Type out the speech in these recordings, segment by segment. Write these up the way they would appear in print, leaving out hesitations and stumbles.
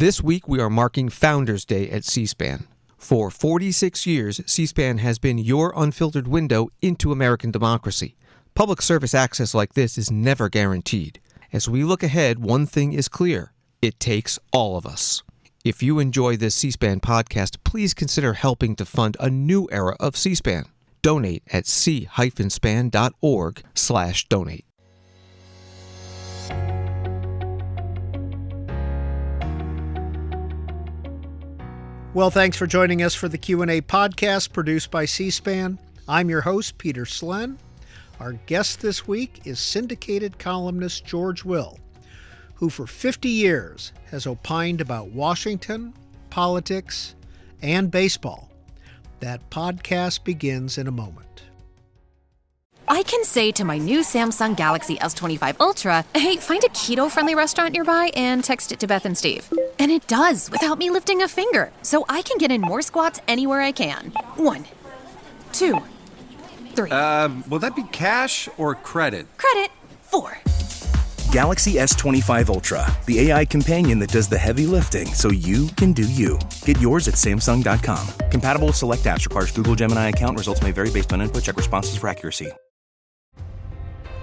This week, we are marking Founders Day at C-SPAN. For 46 years, C-SPAN has been your unfiltered window into American democracy. Public service access like this is never guaranteed. As we look ahead, one thing is clear. It takes all of us. If you enjoy this C-SPAN podcast, please consider helping to fund a new era of C-SPAN. Donate at c-span.org/donate. Well, thanks for joining us for the Q&A podcast produced by C-SPAN. I'm your host, Peter Slen. Our guest this week is Syndicated columnist George Will, who for 50 years has opined about Washington, politics, and baseball. That podcast begins in a moment. I can say to my new Samsung Galaxy S25 Ultra, hey, find a keto-friendly restaurant nearby and text it to Beth and Steve. And it does, without me lifting a finger. So I can get in more squats anywhere I can. 1, 2, 3. Will that be cash or credit? Credit. 4. Galaxy S25 Ultra, the AI companion that does the heavy lifting so you can do you. Get yours at Samsung.com. Compatible with select apps. Requires Google Gemini account. Results may vary based on input. Check responses for accuracy.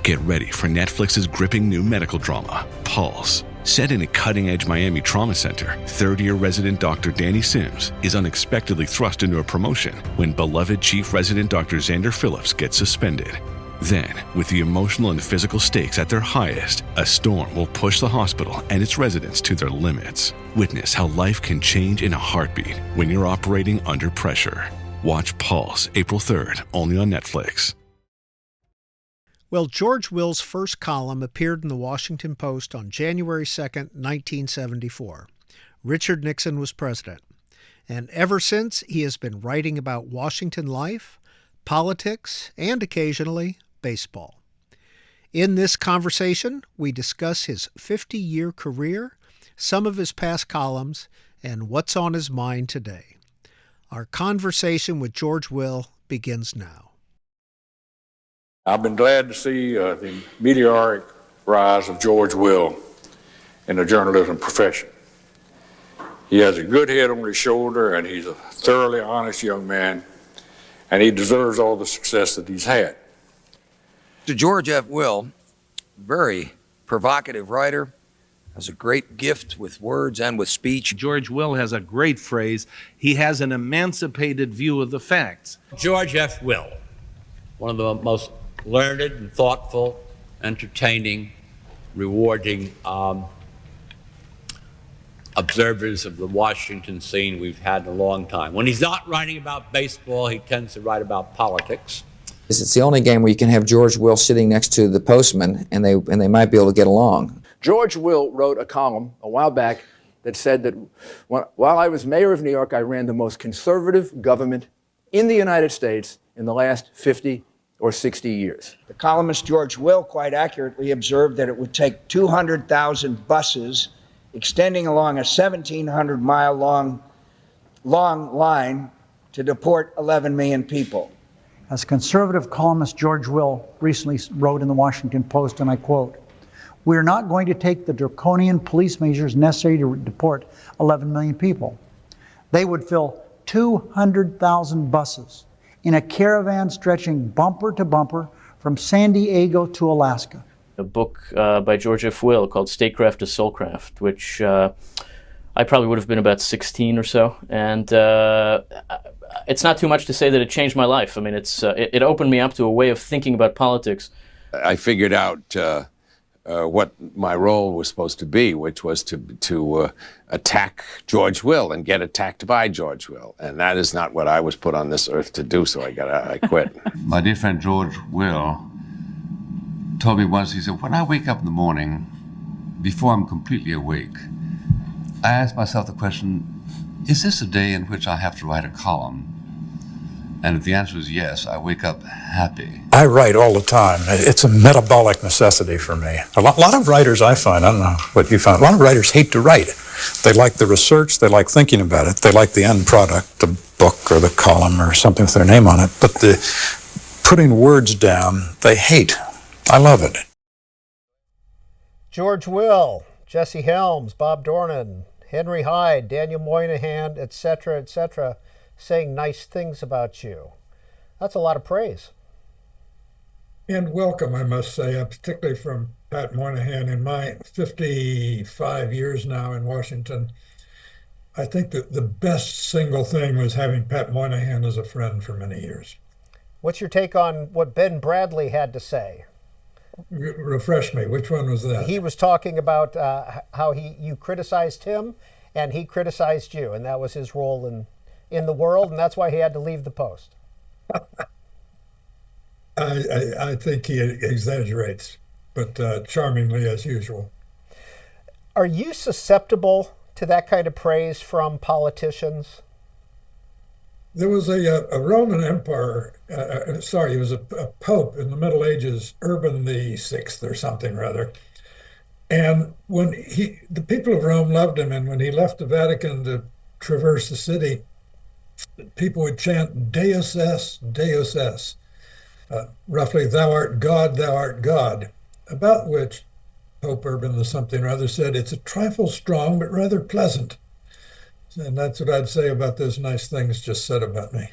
Get ready for Netflix's gripping new medical drama, Pulse. Set in a cutting-edge Miami trauma center, third-year resident Dr. Danny Sims is unexpectedly thrust into a promotion when beloved chief resident Dr. Xander Phillips gets suspended. Then, with the emotional and physical stakes at their highest, a storm will push the hospital and its residents to their limits. Witness how life can change in a heartbeat when you're operating under pressure. Watch Pulse April 3rd, only on Netflix. Well, George Will's first column appeared in the Washington Post on January 2nd, 1974. Richard Nixon was president. And ever since, he has been writing about Washington life, politics, and occasionally baseball. In this conversation, we discuss his 50-year career, some of his past columns, and what's on his mind today. Our conversation with George Will begins now. I've been glad to see the meteoric rise of George Will in the journalism profession. He has a good head on his shoulder, and he's a thoroughly honest young man, and he deserves all the success that he's had. To George F. Will, very provocative writer, has a great gift with words and with speech. George Will has a great phrase. He has an emancipated view of the facts. George F. Will, one of the most learned and thoughtful, entertaining, rewarding observers of the Washington scene we've had in a long time. When he's not writing about baseball, he tends to write about politics. It's the only game where you can have George Will sitting next to the postman and they might be able to get along. George Will wrote a column a while back that said that while I was mayor of New York, I ran the most conservative government in the United States in the last 50 or 60 years. The columnist George Will quite accurately observed that it would take 200,000 buses extending along a 1,700-mile long line to deport 11 million people. As conservative columnist George Will recently wrote in the Washington Post, and I quote, "We are not going to take the draconian police measures necessary to deport 11 million people. They would fill 200,000 buses in a caravan stretching bumper to bumper from San Diego to Alaska." A book by George F. Will called Statecraft to Soulcraft, which I probably would have been about 16 or so. And it's not too much to say that it changed my life. I mean, it opened me up to a way of thinking about politics. I figured out what my role was supposed to be, which was to attack George Will and get attacked by George Will. And that is not what I was put on this earth to do, so I quit. My dear friend George Will told me once, he said, when I wake up in the morning, before I'm completely awake, I ask myself the question, is this a day in which I have to write a column? And if the answer is yes, I wake up happy. I write all the time. It's a metabolic necessity for me. A lot of writers I find, I don't know what you found, a lot of writers hate to write. They like the research, they like thinking about it, they like the end product, the book or the column or something with their name on it, but the putting words down, they hate. I love it. George Will, Jesse Helms, Bob Dornan, Henry Hyde, Daniel Moynihan, etc., saying nice things about you. That's a lot of praise. And welcome, I must say, particularly from Pat Moynihan. In my 55 years now in Washington, I think that the best single thing was having Pat Moynihan as a friend for many years. What's your take on what Ben Bradley had to say? Refresh me. Which one was that? He was talking about how you criticized him and he criticized you, and that was his role in the world, and that's why he had to leave the post. I think he exaggerates, but charmingly as usual. Are you susceptible to that kind of praise from politicians? There was a Roman emperor, he was a pope in the Middle Ages, Urban the Sixth or something or other. And when the people of Rome loved him, and when he left the Vatican to traverse the city, people would chant Deus es, Deus es, roughly, thou art God, about which Pope Urban the something or other said, it's a trifle strong, but rather pleasant. And that's what I'd say about those nice things just said about me.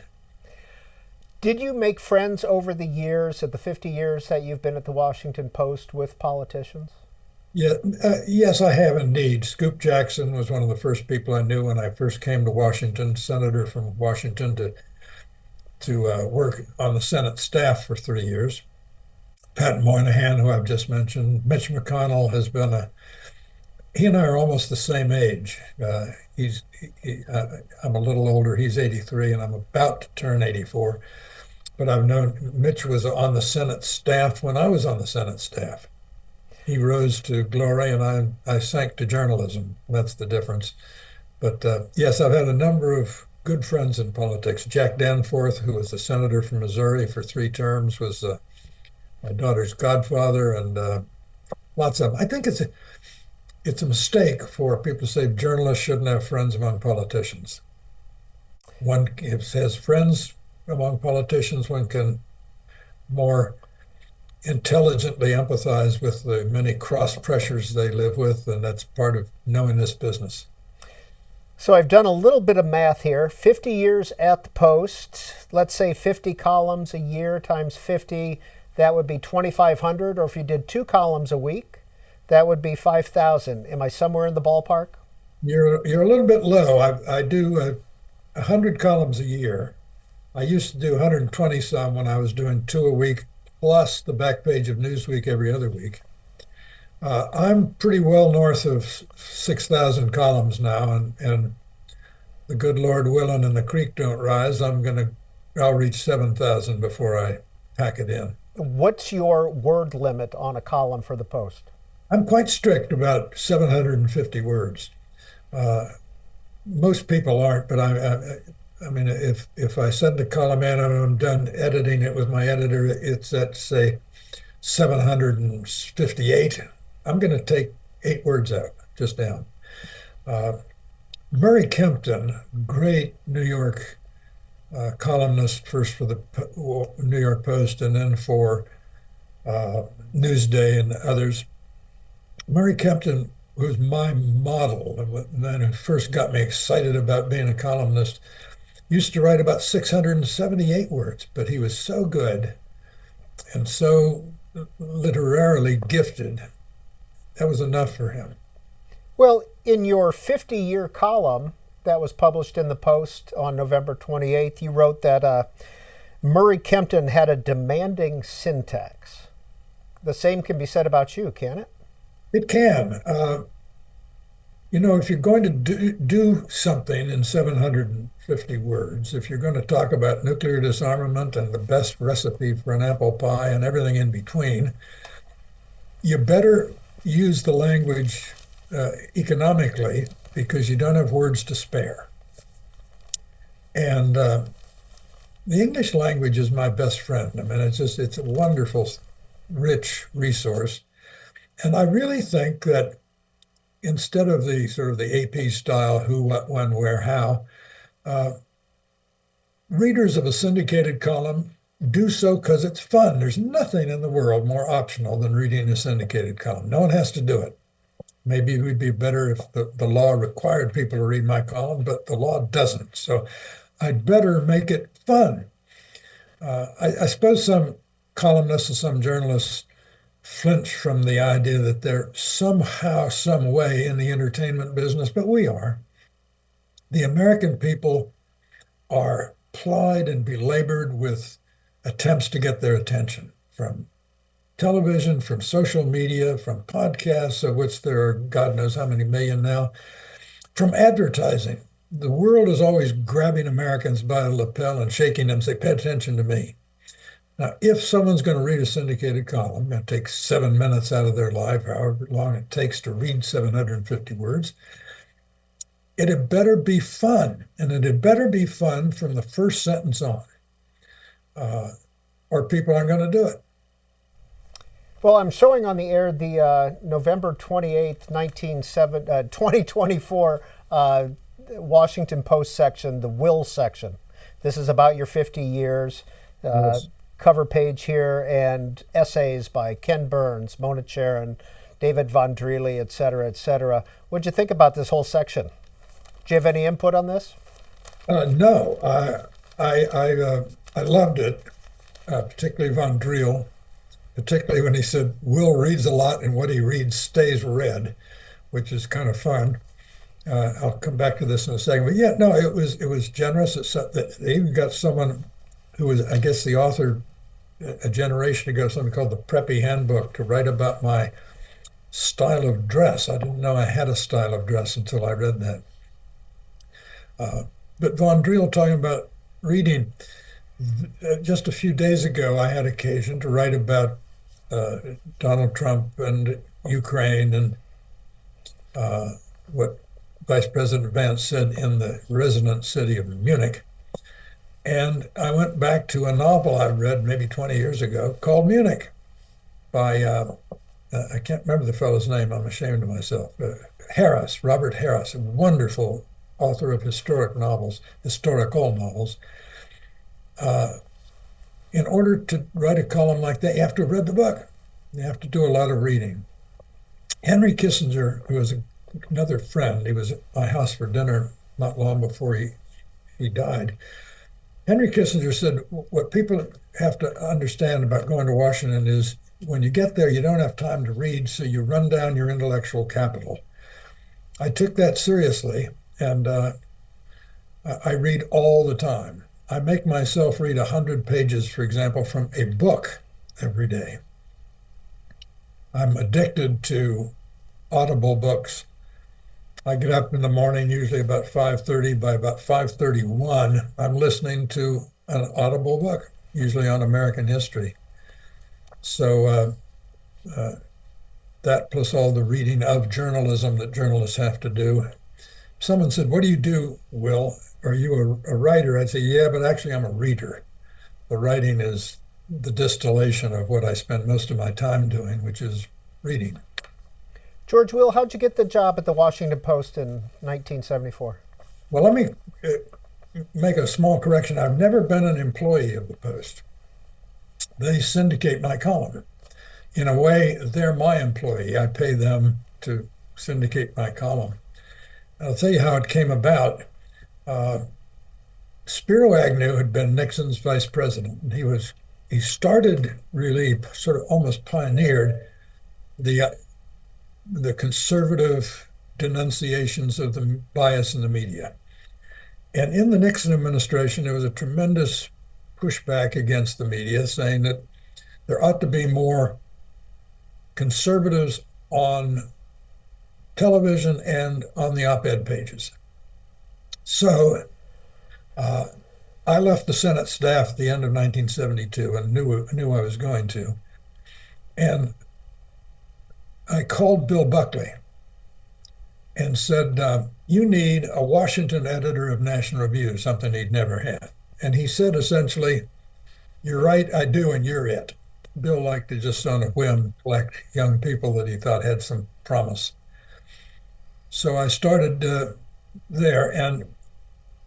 Did you make friends over the years, at the 50 years that you've been at the Washington Post, with politicians? Yeah, yes, I have indeed. Scoop Jackson was one of the first people I knew when I first came to Washington, senator from Washington to work on the Senate staff for 3 years. Pat Moynihan, who I've just mentioned. Mitch McConnell has been he and I are almost the same age. I'm a little older. He's 83, and I'm about to turn 84. But I've known Mitch was on the Senate staff when I was on the Senate staff. He rose to glory, and I sank to journalism. That's the difference. But yes, I've had a number of good friends in politics. Jack Danforth, who was the senator from Missouri for 3 terms, was my daughter's godfather, and lots of them. I think it's a mistake for people to say journalists shouldn't have friends among politicians. One has friends among politicians, one can more intelligently empathize with the many cross pressures they live with, and that's part of knowing this business. So I've done a little bit of math here. 50 years at the Post, let's say 50 columns a year times 50, that would be 2,500, or if you did 2 columns a week, that would be 5,000. Am I somewhere in the ballpark? You're a little bit low. I do 100 columns a year. I used to do 120 some when I was doing 2 a week, plus the back page of Newsweek every other week. I'm pretty well north of 6,000 columns now, and the good Lord willing and the creek don't rise, I'll reach 7,000 before I pack it in. What's your word limit on a column for the Post? I'm quite strict about 750 words. Most people aren't, but I mean, if I send a column in and I'm done editing it with my editor, it's at, say, 758. I'm going to take 8 words out, just down. Murray Kempton, great New York columnist, first for the New York Post and then for Newsday and others. Murray Kempton was my model, the man who first got me excited about being a columnist. Used to write about 678 words, but he was so good and so literarily gifted. That was enough for him. Well, in your 50-year column that was published in the Post on November 28th, you wrote that Murray Kempton had a demanding syntax. The same can be said about you, can it? It can. If you're going to do something in 750 words, if you're going to talk about nuclear disarmament and the best recipe for an apple pie and everything in between, you better use the language economically, because you don't have words to spare. And the English language is my best friend. I mean, it's a wonderful, rich resource. And I really think that instead of the sort of the AP style, who, what, when, where, how, readers of a syndicated column do so because it's fun. There's nothing in the world more optional than reading a syndicated column. No one has to do it. Maybe it would be better if the law required people to read my column, but the law doesn't. So I'd better make it fun. I suppose some columnists and some journalists flinch from the idea that they're somehow, some way in the entertainment business, but we are. The American people are plied and belabored with attempts to get their attention from television, from social media, from podcasts, of which there are God knows how many million now, from advertising. The world is always grabbing Americans by the lapel and shaking them, say, pay attention to me. Now, if someone's going to read a syndicated column, going to take 7 minutes out of their life, however long it takes to read 750 words, it had better be fun. And it had better be fun from the first sentence on, or people aren't going to do it. Well, I'm showing on the air the November 28th, 2024 Washington Post section, the Will section. This is about your 50 years. Yes. Cover page here, and essays by Ken Burns, Mona Charen, David Von Dreely, et cetera, et cetera. What'd you think about this whole section? Do you have any input on this? No, I loved it, particularly Von Dreely, particularly when he said Will reads a lot and what he reads stays read, which is kind of fun. I'll come back to this in a second, but yeah, no, it was generous. They even got someone who was, I guess, the author a generation ago, something called the Preppy Handbook, to write about my style of dress. I didn't know I had a style of dress until I read that. But Von Dreely talking about reading, just a few days ago, I had occasion to write about Donald Trump and Ukraine and what Vice President Vance said in the resident city of Munich. And I went back to a novel I read maybe 20 years ago called Munich by, I can't remember the fellow's name, I'm ashamed of myself, Harris, Robert Harris, a wonderful author of historical novels. In order to write a column like that, you have to have read the book. You have to do a lot of reading. Henry Kissinger, who was another friend, he was at my house for dinner not long before he died. Henry Kissinger said, what people have to understand about going to Washington is when you get there, you don't have time to read, so you run down your intellectual capital. I took that seriously, and I read all the time. I make myself read 100 pages, for example, from a book every day. I'm addicted to Audible books. I get up in the morning, usually about 5:30. By about 5:31, I'm listening to an Audible book, usually on American history. So that plus all the reading of journalism that journalists have to do. Someone said, what do you do, Will? Are you a writer? I'd say, yeah, but actually I'm a reader. The writing is the distillation of what I spend most of my time doing, which is reading. George Will, how'd you get the job at the Washington Post in 1974? Well, let me make a small correction. I've never been an employee of the Post. They syndicate my column. In a way, they're my employee. I pay them to syndicate my column. I'll tell you how it came about. Spiro Agnew had been Nixon's vice president, and he started really sort of almost pioneered the conservative denunciations of the bias in the media. And in the Nixon administration, there was a tremendous pushback against the media, saying that there ought to be more conservatives on television and on the op-ed pages. So I left the Senate staff at the end of 1972 and knew I was going to. And I called Bill Buckley and said, you need a Washington editor of National Review, something he'd never had. And he said essentially, you're right, I do, and you're it. Bill liked to just on a whim collect young people that he thought had some promise. So I started there, and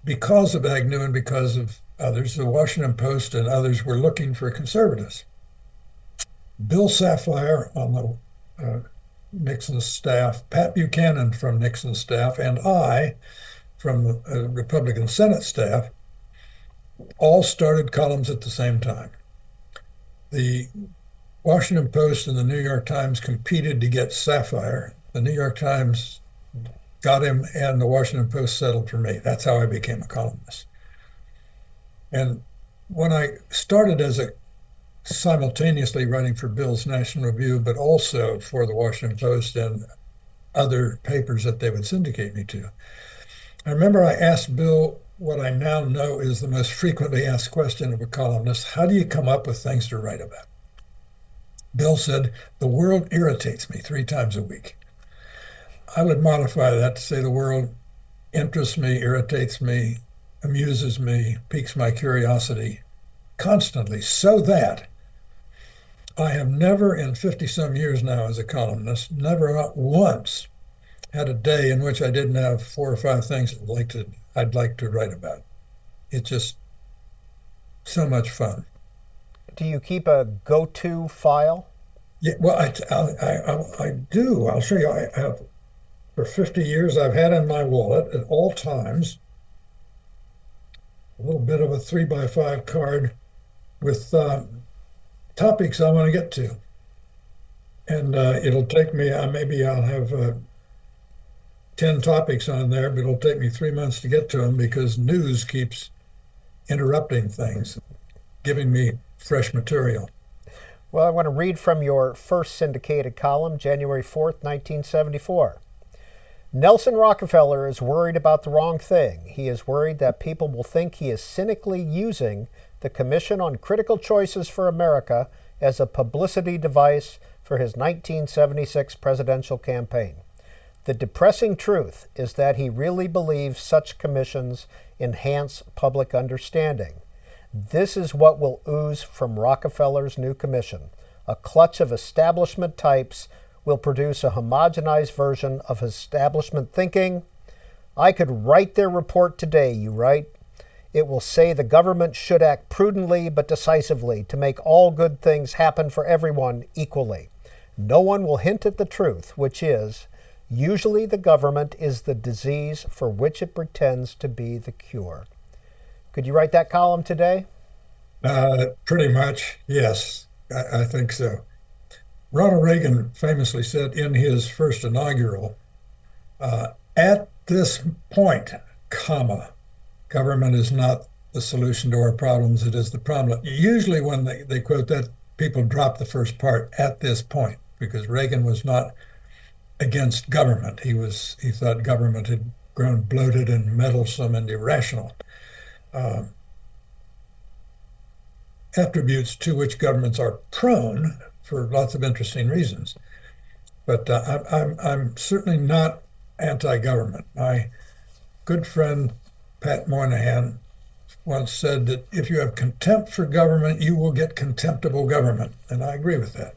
because of Agnew and because of others, the Washington Post and others were looking for conservatives. Bill Safire on the Nixon's staff, Pat Buchanan from Nixon's staff, and I from the Republican Senate staff all started columns at the same time. The Washington Post and the New York Times competed to get Sapphire. The New York Times got him, and the Washington Post settled for me. That's how I became a columnist. And when I started as a simultaneously writing for Bill's National Review, but also for the Washington Post and other papers that they would syndicate me to, I remember I asked Bill what I now know is the most frequently asked question of a columnist: how do you come up with things to write about? Bill said, the world irritates me 3 times a week. I would modify that to say the world interests me, irritates me, amuses me, piques my curiosity constantly, so that I have never in 50-some years now as a columnist, never not once had a day in which I didn't have 4 or 5 things I'd like to write about. It's just so much fun. Do you keep a go-to file? Yeah, well, I do. I'll show you. I have, for 50 years, I've had in my wallet at all times a little bit of a 3x5 card with topics I want to get to. And it'll take me, maybe I'll have 10 topics on there, but it'll take me 3 months to get to them because news keeps interrupting things, giving me fresh material. Well, I want to read from your first syndicated column, January 4th, 1974. Nelson Rockefeller is worried about the wrong thing. He is worried that people will think he is cynically using the Commission on Critical Choices for America as a publicity device for his 1976 presidential campaign. The depressing truth is that he really believes such commissions enhance public understanding. This is what will ooze from Rockefeller's new commission. A clutch of establishment types will produce a homogenized version of establishment thinking. I could write their report today, you write. It will say the government should act prudently but decisively to make all good things happen for everyone equally. No one will hint at the truth, which is, usually the government is the disease for which it pretends to be the cure. Could you write that column today? Pretty much, yes. I think so. Ronald Reagan famously said in his first inaugural, at this point, comma, government is not the solution to our problems, it is the problem. Usually when they quote that, people drop the first part, at this point, because Reagan was not against government. He thought government had grown bloated and meddlesome and irrational. Attributes to which governments are prone for lots of interesting reasons. But I'm certainly not anti-government. My good friend Pat Moynihan once said that if you have contempt for government, you will get contemptible government. And I agree with that.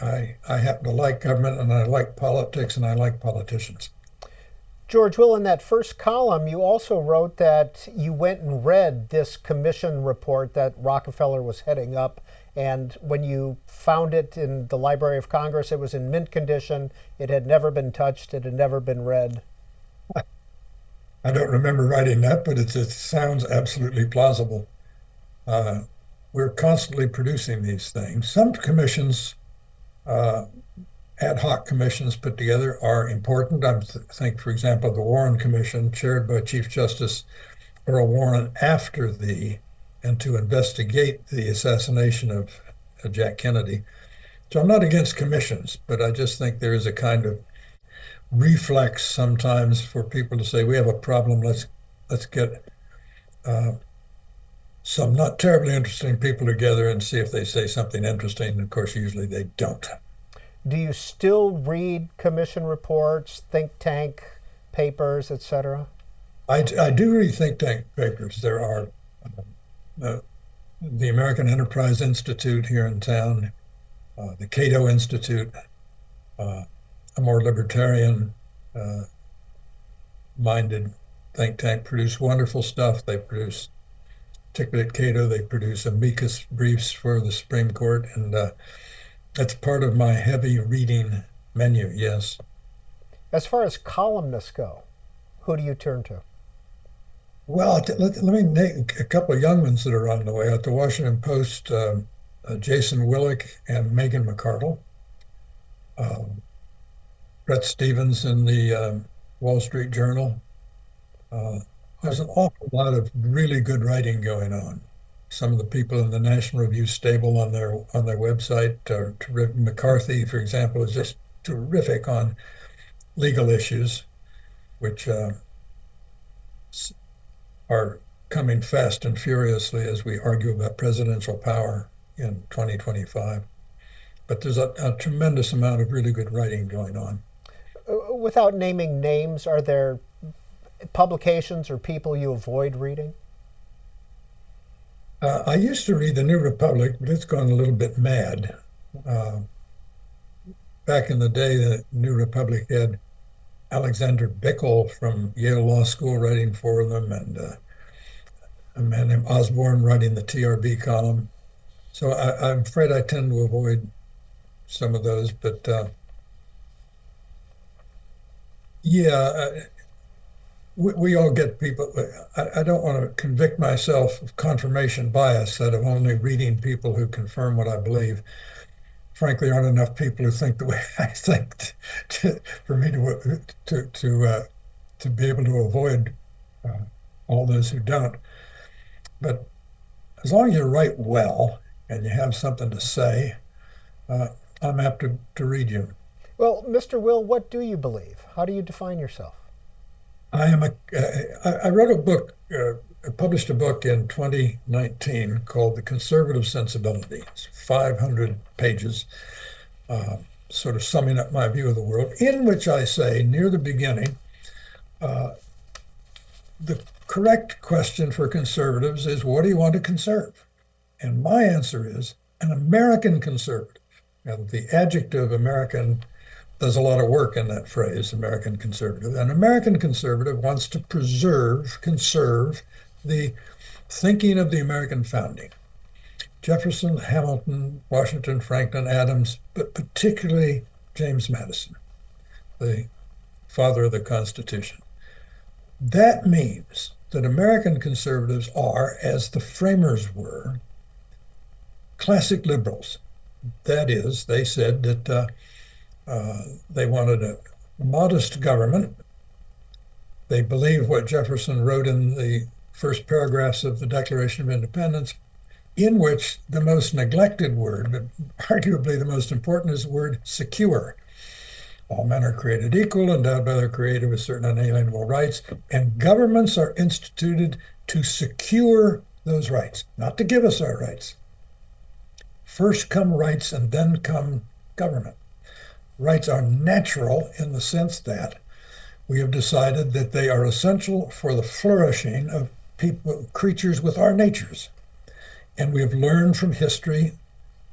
I happen to like government, and I like politics, and I like politicians. George Will, in that first column, you also wrote that you went and read this commission report that Rockefeller was heading up, and when you found it in the Library of Congress, it was in mint condition. It had never been touched. It had never been read. I don't remember writing that, but it sounds absolutely plausible. We're constantly producing these things. Some commissions, ad hoc commissions put together, are important. I think, for example, the Warren Commission, chaired by Chief Justice Earl Warren and to investigate the assassination of Jack Kennedy. So I'm not against commissions, but I just think there is a kind of reflex sometimes for people to say, we have a problem, let's get some not terribly interesting people together and see if they say something interesting. And of course, usually they don't. Do you still read commission reports, think tank papers, etc.? I do read think tank papers. There are the American Enterprise Institute here in town, the Cato Institute, a more libertarian minded think tank, produce wonderful stuff. They produce, particularly at Cato, they produce amicus briefs for the Supreme Court, and that's part of my heavy reading Menu, yes. As far as columnists go, who do you turn to? Well, let me name a couple of young ones that are on the way. At the Washington Post, Jason Willick and Megan McArdle. Brett Stevens in the Wall Street Journal. There's an awful lot of really good writing going on. Some of the people in the National Review stable on their website, McCarthy, for example, is just terrific on legal issues, which are coming fast and furiously as we argue about presidential power in 2025. But there's a tremendous amount of really good writing going on. Without naming names, are there publications or people you avoid reading? I used to read the New Republic, but it's gone a little bit mad. Back in the day, the New Republic had Alexander Bickel from Yale Law School writing for them, and a man named Osborne writing the TRB column. So I'm afraid I tend to avoid some of those, but we all get people. I don't want to convict myself of confirmation bias that of only reading people who confirm what I believe. Frankly, there aren't enough people who think the way I think for me to be able to avoid all those who don't. But as long as you write well and you have something to say, I'm apt to read you. Well, Mr. Will, what do you believe? How do you define yourself? I wrote a book, published a book in 2019 called The Conservative Sensibility. It's 500 pages, sort of summing up my view of the world, in which I say, near the beginning, the correct question for conservatives is, what do you want to conserve? And my answer is an American conservative. And the adjective American does a lot of work in that phrase, American conservative. An American conservative wants to conserve the thinking of the American founding. Jefferson, Hamilton, Washington, Franklin, Adams, but particularly James Madison, the father of the Constitution. That means that American conservatives are, as the framers were, classic liberals. That is, they said that they wanted a modest government. They believed what Jefferson wrote in the first paragraphs of the Declaration of Independence, in which the most neglected word, but arguably the most important, is the word secure. All men are created equal, endowed by their Creator with certain unalienable rights, and governments are instituted to secure those rights, not to give us our rights. First come rights and then come government. Rights are natural in the sense that we have decided that they are essential for the flourishing of creatures with our natures. And we have learned from history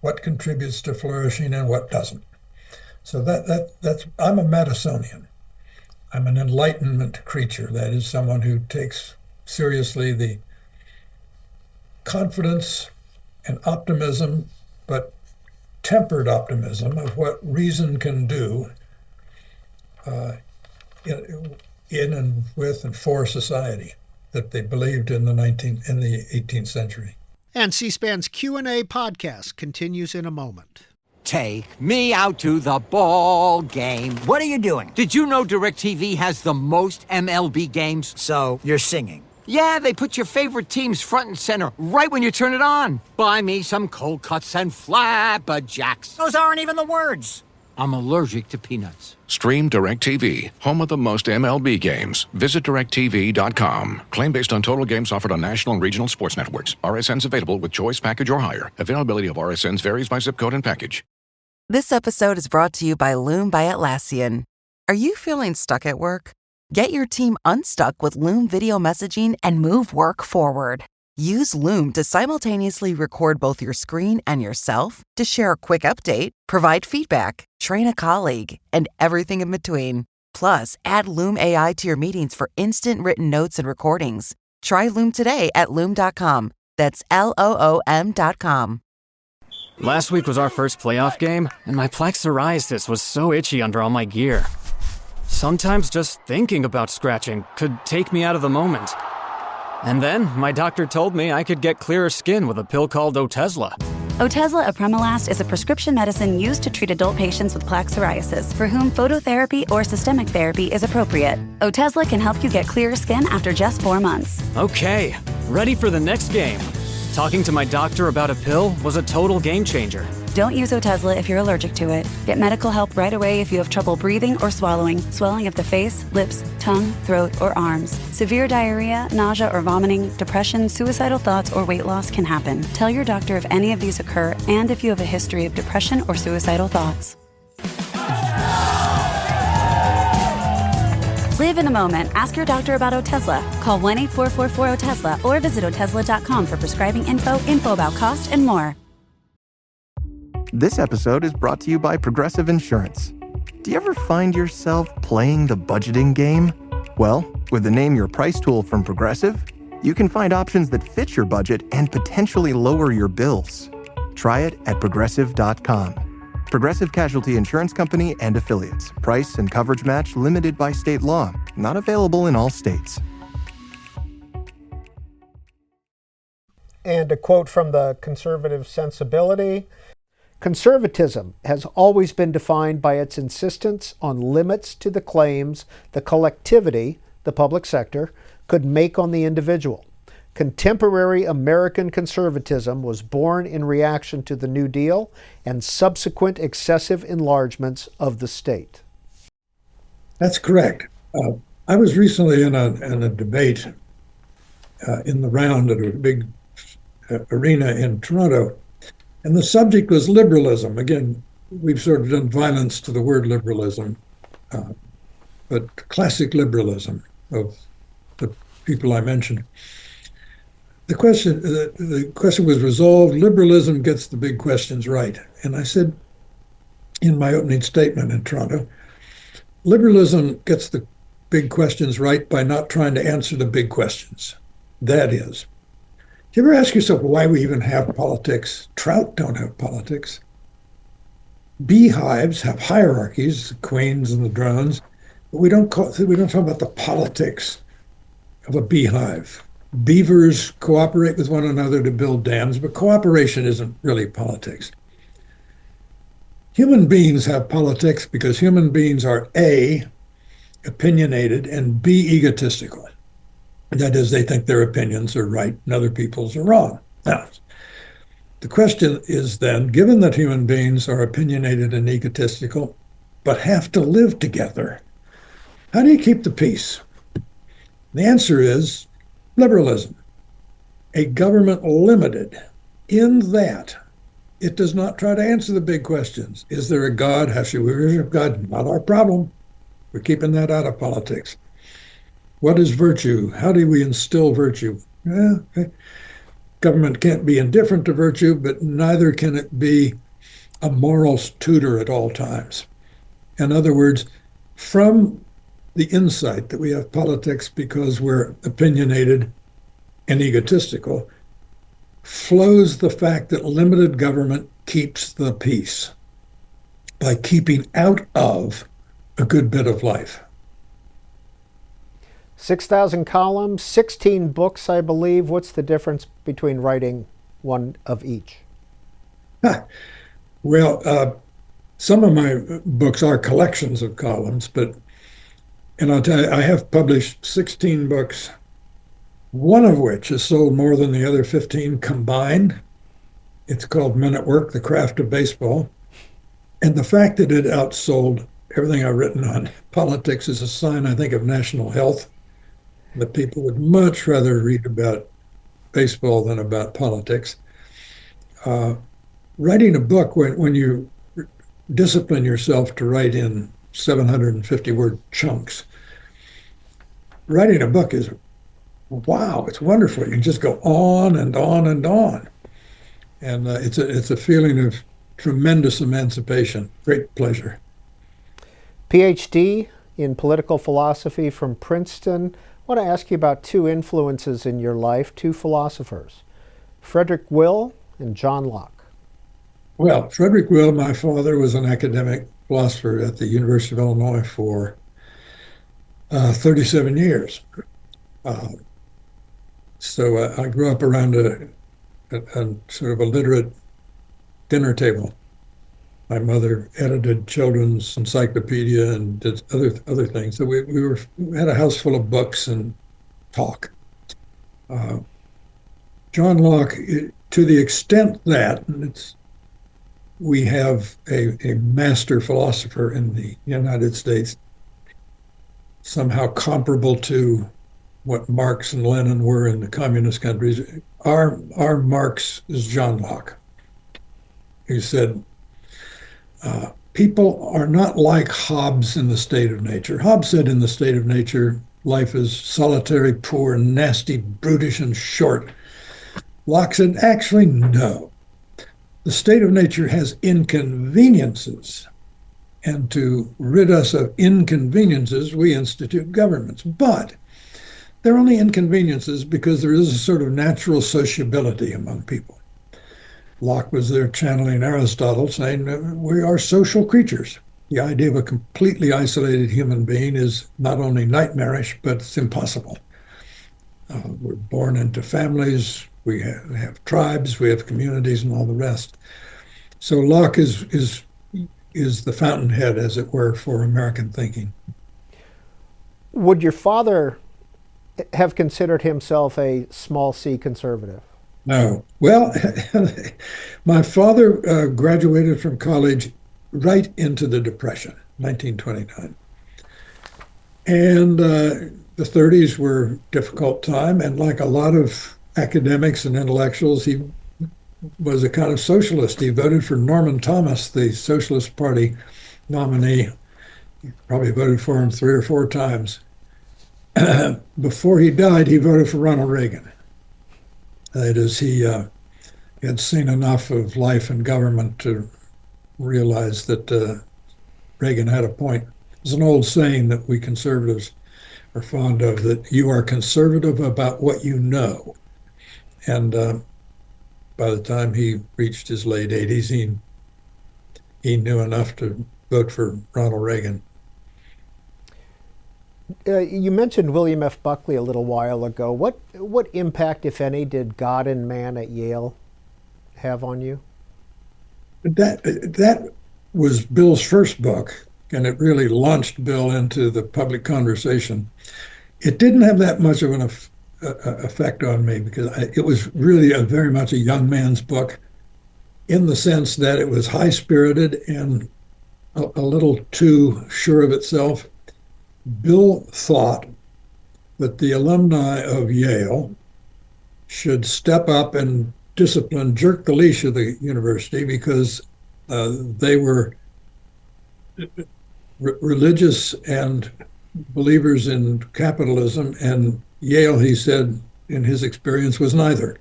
what contributes to flourishing and what doesn't. So that's I'm a Madisonian. I'm an Enlightenment creature. That is someone who takes seriously the confidence and optimism, but tempered optimism of what reason can do in and with and for society that they believed in the 18th century. And C-SPAN's Q&A podcast continues in a moment. Take me out to the ball game. What are you doing? Did you know DirecTV has the most MLB games? So, you're singing. Yeah, they put your favorite teams front and center right when you turn it on. Buy me some cold cuts and flapjacks. Those aren't even the words. I'm allergic to peanuts. Stream DirecTV, home of the most MLB games. Visit DirecTV.com. Claim based on total games offered on national and regional sports networks. RSNs available with choice package or higher. Availability of RSNs varies by zip code and package. This episode is brought to you by Loom by Atlassian. Are you feeling stuck at work? Get your team unstuck with Loom video messaging and move work forward. Use Loom to simultaneously record both your screen and yourself to share a quick update, provide feedback, train a colleague, and everything in between. Plus, add Loom AI to your meetings for instant written notes and recordings. Try Loom today at Loom.com. That's LOOM.com. Last week was our first playoff game, and my plaque psoriasis was so itchy under all my gear. Sometimes just thinking about scratching could take me out of the moment. And then my doctor told me I could get clearer skin with a pill called Otezla. Otezla apremilast is a prescription medicine used to treat adult patients with plaque psoriasis for whom phototherapy or systemic therapy is appropriate. Otezla can help you get clearer skin after just 4 months. Okay, ready for the next game. Talking to my doctor about a pill was a total game changer. Don't use Otezla if you're allergic to it. Get medical help right away if you have trouble breathing or swallowing, swelling of the face, lips, tongue, throat, or arms. Severe diarrhea, nausea or vomiting, depression, suicidal thoughts, or weight loss can happen. Tell your doctor if any of these occur and if you have a history of depression or suicidal thoughts. Live in the moment. Ask your doctor about Otezla. Call 1-844-4-OTEZLA or visit Otezla.com for prescribing info about cost, and more. This episode is brought to you by Progressive Insurance. Do you ever find yourself playing the budgeting game? Well, with the Name Your Price tool from Progressive, you can find options that fit your budget and potentially lower your bills. Try it at Progressive.com. Progressive Casualty Insurance Company and Affiliates. Price and coverage match limited by state law. Not available in all states. And a quote from the Conservative Sensibility. Conservatism has always been defined by its insistence on limits to the claims the collectivity, the public sector, could make on the individual. Contemporary American conservatism was born in reaction to the New Deal and subsequent excessive enlargements of the state. That's correct. I was recently in a debate in the round at a big arena in Toronto, and the subject was liberalism. Again, we've sort of done violence to the word liberalism, but classic liberalism of the people I mentioned. The question was resolved. Liberalism gets the big questions right. And I said in my opening statement in Toronto, liberalism gets the big questions right by not trying to answer the big questions. That is, do you ever ask yourself why we even have politics? Trout don't have politics. Beehives have hierarchies, the queens and the drones, but we don't talk about the politics of a beehive. Beavers cooperate with one another to build dams, but cooperation isn't really politics. Human beings have politics because human beings are A, opinionated, and B, egotistical. That is, they think their opinions are right and other people's are wrong. Now, the question is then, given that human beings are opinionated and egotistical, but have to live together, how do you keep the peace? The answer is liberalism, a government limited in that it does not try to answer the big questions. Is there a God? How should we worship God? Not our problem. We're keeping that out of politics. What is virtue? How do we instill virtue? Government can't be indifferent to virtue, but neither can it be a morals tutor at all times. In other words, from the insight that we have politics because we're opinionated and egotistical, flows the fact that limited government keeps the peace by keeping out of a good bit of life. 6,000 columns, 16 books, I believe. What's the difference between writing one of each? Well, some of my books are collections of columns, but and I'll tell you, I have published 16 books, one of which has sold more than the other 15 combined. It's called Men at Work, The Craft of Baseball. And the fact that it outsold everything I've written on politics is a sign, I think, of national health, that people would much rather read about baseball than about politics. Writing a book, when you discipline yourself to write in 750-word chunks, writing a book is, wow, it's wonderful. You can just go on and on and on. And it's a feeling of tremendous emancipation, great pleasure. PhD in political philosophy from Princeton. I want to ask you about two influences in your life, two philosophers, Frederick Will and John Locke. Well, Frederick Will, my father, was an academic philosopher at the University of Illinois for 37 years. So I grew up around a sort of a literate dinner table. My mother edited children's encyclopedia and did other things. So we had a house full of books and talk. John Locke, to the extent that we have a master philosopher in the United States, somehow comparable to what Marx and Lenin were in the communist countries. Our Marx is John Locke. He said, people are not like Hobbes in the state of nature. Hobbes said in the state of nature, life is solitary, poor, nasty, brutish, and short. Locke said, actually, no. The state of nature has inconveniences. And to rid us of inconveniences, we institute governments. But they're only inconveniences because there is a sort of natural sociability among people. Locke was there channeling Aristotle, saying we are social creatures. The idea of a completely isolated human being is not only nightmarish, but it's impossible. We're born into families, we have tribes, we have communities, and all the rest. So Locke is the fountainhead, as it were, for American thinking. Would your father have considered himself a small c conservative? No. Well, my father graduated from college right into the Depression, 1929. And the 30s were a difficult time. And like a lot of academics and intellectuals, he was a kind of socialist. He voted for Norman Thomas, the Socialist Party nominee. He probably voted for him 3 or 4 times. Before he died, he voted for Ronald Reagan. That is, he had seen enough of life and government to realize that Reagan had a point. There's an old saying that we conservatives are fond of, that you are conservative about what you know. And by the time he reached his late 80s, he knew enough to vote for Ronald Reagan. You mentioned William F. Buckley a little while ago. What impact, if any, did God and Man at Yale have on you? That was Bill's first book, and it really launched Bill into the public conversation. It didn't have that much of an effect on me because it was really very much a young man's book, in the sense that it was high-spirited and a little too sure of itself. Bill thought that the alumni of Yale should step up and discipline, jerk the leash of the university, because they were religious and believers in capitalism, and Yale, he said, in his experience, was neither.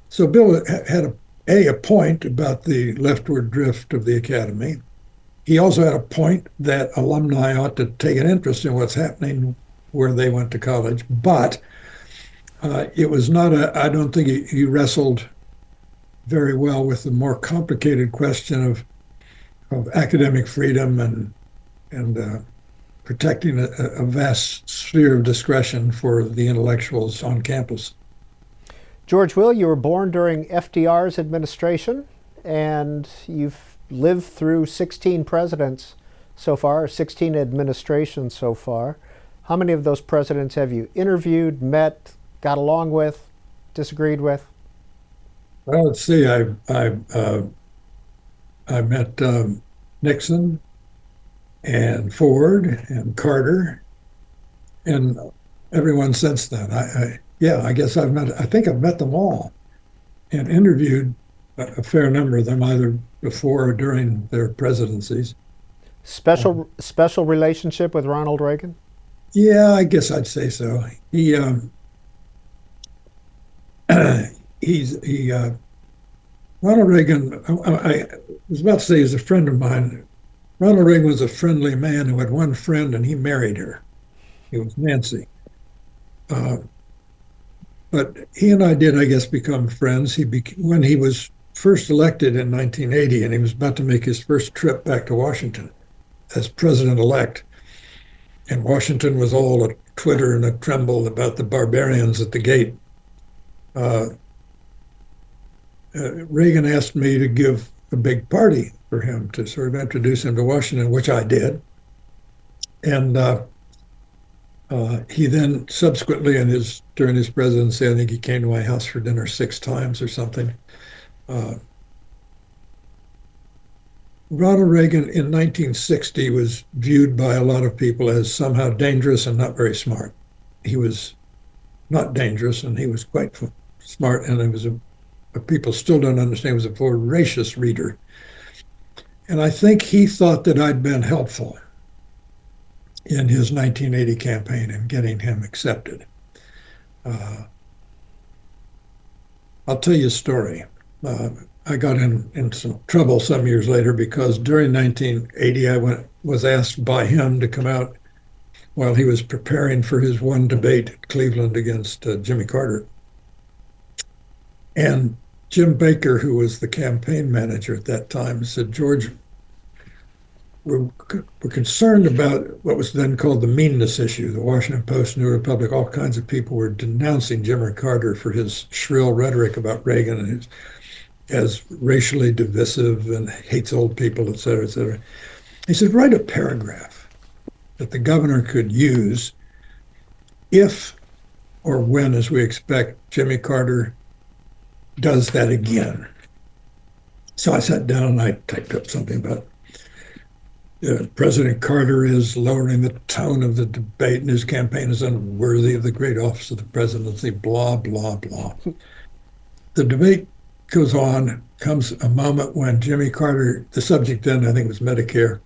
So Bill had a point about the leftward drift of the academy. He also had a point that alumni ought to take an interest in what's happening where they went to college, but it was not I don't think he wrestled very well with the more complicated question of academic freedom and protecting a vast sphere of discretion for the intellectuals on campus. George Will, you were born during FDR's administration, and you've lived through 16 presidents so far, 16 administrations so far. How many of those presidents have you interviewed, met, got along with, disagreed with? Well, let's see. I met Nixon and Ford and Carter and everyone since then. I guess I think I've met them all and interviewed a fair number of them, either before or during their presidencies. Special relationship with Ronald Reagan? Yeah, I guess I'd say so. He Ronald Reagan, I was about to say he's a friend of mine. Ronald Reagan was a friendly man who had one friend, and he married her. It was Nancy. But he and I did, I guess, become friends. When he was first elected in 1980, and he was about to make his first trip back to Washington as president-elect. And Washington was all a twitter and a tremble about the barbarians at the gate. Reagan asked me to give a big party for him to sort of introduce him to Washington, which I did. And he then subsequently, during his presidency, I think he came to my house for dinner 6 times or something. Ronald Reagan in 1960 was viewed by a lot of people as somehow dangerous and not very smart. He was not dangerous, and he was quite smart, and he was people still don't understand, he was a voracious reader. And I think he thought that I'd been helpful in his 1980 campaign in getting him accepted. I'll tell you a story. I got in some trouble some years later because during 1980 I was asked by him to come out while he was preparing for his one debate at Cleveland against Jimmy Carter. And Jim Baker, who was the campaign manager at that time, said, "George, we're concerned about what was then called the meanness issue." The Washington Post, New Republic, all kinds of people were denouncing Jimmy Carter for his shrill rhetoric about Reagan and as racially divisive and hates old people, et cetera, et cetera. He said, "Write a paragraph that the governor could use if or when, as we expect, Jimmy Carter does that again." So I sat down and I typed up something about President Carter is lowering the tone of the debate and his campaign is unworthy of the great office of the presidency, blah, blah, blah. The debate goes on, comes a moment when Jimmy Carter, the subject then I think was Medicare,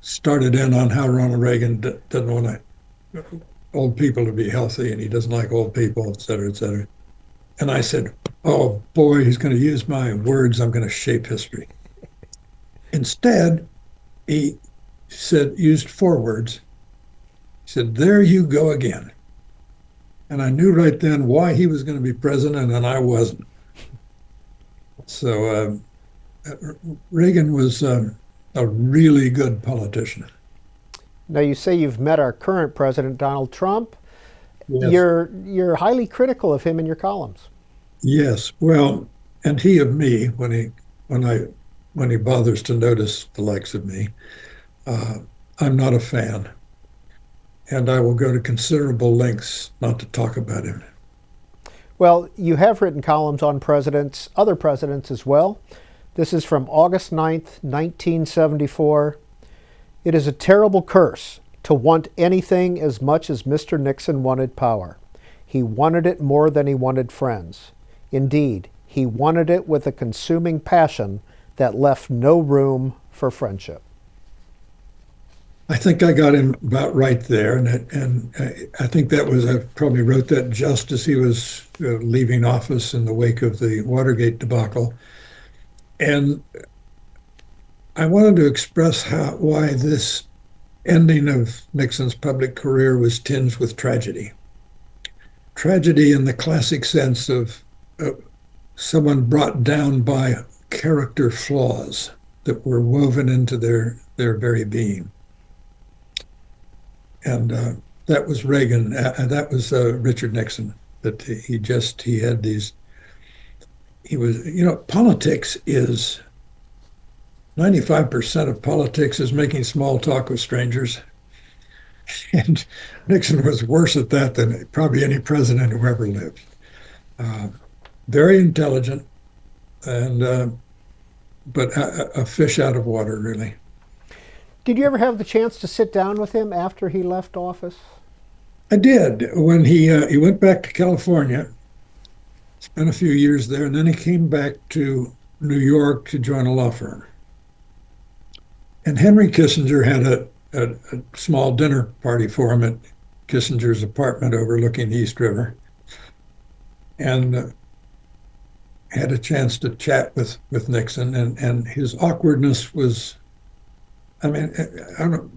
started in on how Ronald Reagan doesn't want old people to be healthy and he doesn't like old people, et cetera, et cetera. And I said, "Oh boy, he's going to use my words. I'm going to shape history." Instead, he used 4 words. He said, "There you go again." And I knew right then why he was going to be president and I wasn't. So Reagan was a really good politician. Now, you say you've met our current president, Donald Trump. Yes. You're highly critical of him in your columns. Yes, well, and he of me when he bothers to notice the likes of me. I'm not a fan, and I will go to considerable lengths not to talk about him. Well, you have written columns on presidents, other presidents as well. This is from August 9th, 1974. "It is a terrible curse to want anything as much as Mr. Nixon wanted power. He wanted it more than he wanted friends. Indeed, he wanted it with a consuming passion that left no room for friendship." I think I got him about right there, and I think that was, I probably wrote that just as he was leaving office in the wake of the Watergate debacle. And I wanted to express why this ending of Nixon's public career was tinged with tragedy. Tragedy in the classic sense of someone brought down by character flaws that were woven into their very being. And that was Reagan. That was Richard Nixon. That he had these. He was, politics is 95% of politics is making small talk with strangers. And Nixon was worse at that than probably any president who ever lived. Very intelligent, and but a fish out of water, really. Did you ever have the chance to sit down with him after he left office? I did. When he went back to California, spent a few years there, and then he came back to New York to join a law firm. And Henry Kissinger had a small dinner party for him at Kissinger's apartment overlooking the East River, and had a chance to chat with Nixon, and his awkwardness was, I mean, I don't know,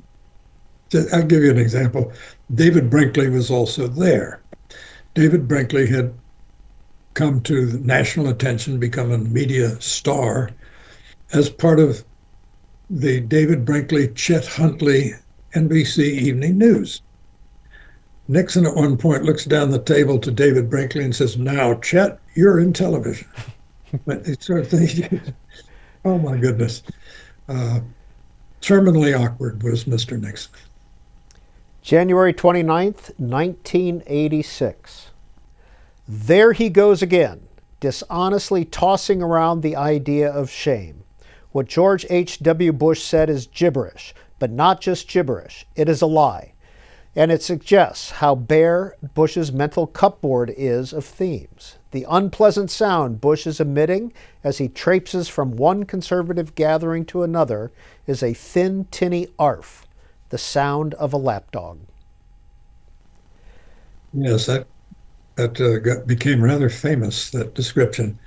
I'll give you an example. David Brinkley was also there. David Brinkley had come to national attention, become a media star as part of the David Brinkley, Chet Huntley, NBC Evening News. Nixon at one point looks down the table to David Brinkley and says, "Now, Chet, you're in television." But it's sort of thing, oh my goodness. Terminally awkward was Mr. Nixon. January 29th, 1986. There he goes again, dishonestly tossing around the idea of shame. What George H.W. Bush said is gibberish, but not just gibberish. It is a lie. And it suggests how bare Bush's mental cupboard is of themes. The unpleasant sound Bush is emitting as he traipses from one conservative gathering to another is a thin, tinny arf, the sound of a lapdog. Yes, that became rather famous, that description.